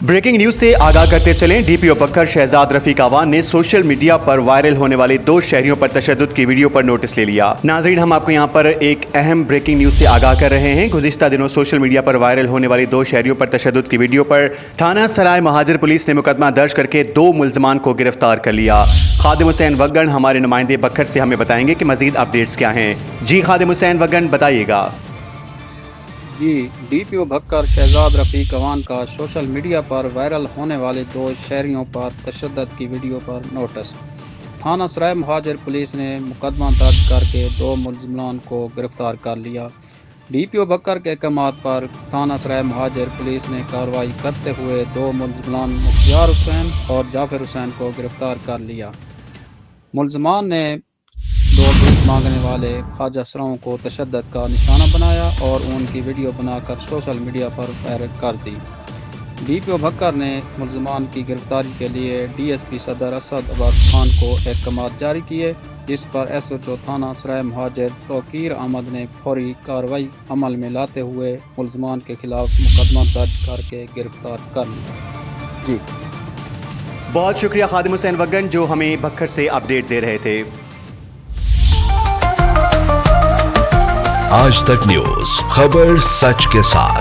Breaking news से आगाह करते चलें। डीपीओ बकर शहजाद रफीक अवान ने सोशल मीडिया पर वायरल होने वाले 2 शहरियों पर तशद्दुद की वीडियो पर नोटिस ले लिया। नाज़रीन, हम आपको यहाँ पर एक अहम ब्रेकिंग न्यूज से आगाह कर रहे हैं। गुज़िश्ता दिनों सोशल मीडिया पर वायरल होने वाली 2 शहरियों पर तशद्दुद की वीडियो पर थाना सराय महाजर पुलिस ने मुकदमा दर्ज करके 2 मुल्ज़मान को गिरफ्तार कर लिया। खादिम हुसैन वग्गन हमारे नुमाइंदे बकर से हमें बताएंगे कि मजीद अपडेट्स क्या हैं। जी खादिम हुसैन वग्गन, बताइएगा। जी, डीपीओ बकर शहजाद रफीक अवान का सोशल मीडिया पर वायरल होने वाले 2 शहरियों पर तशद्दुद की वीडियो पर नोटिस। थाना सराय महाजर पुलिस ने मुकदमा दर्ज करके 2 मुल्ज़िमान को गिरफ्तार कर लिया। डीपीओ बकर के अहकामात पर थाना सराय महाजर पुलिस ने कार्रवाई करते हुए 2 मुल्ज़िमान मुख्तार हुसैन और जाफर हुसैन को गिरफ्तार कर लिया। मुल्ज़िमान ने 2 भीख मांगने वाले ख्वाजा सराओं को तशद्दुद का निशाना बनाया और उनकी वीडियो बनाकर सोशल मीडिया पर वायरल कर दी। डीपीओ बकर ने मुल्ज़िमान की गिरफ्तारी के लिए डीएसपी सदर असद अब्बास खान को अहकामात जारी किए, जिस पर एसएचओ थाना सराय महाजर तौकीर अहमद ने फौरी कार्रवाई अमल में लाते हुए मुल्ज़िमान के खिलाफ मुकदमा दर्ज करके गिरफ्तार कर लिया। जी, बहुत शुक्रिया खादिम हुसैन वग्गन, जो हमें बकर से अपडेट दे रहे थे। आज तक न्यूज़, खबर सच के साथ।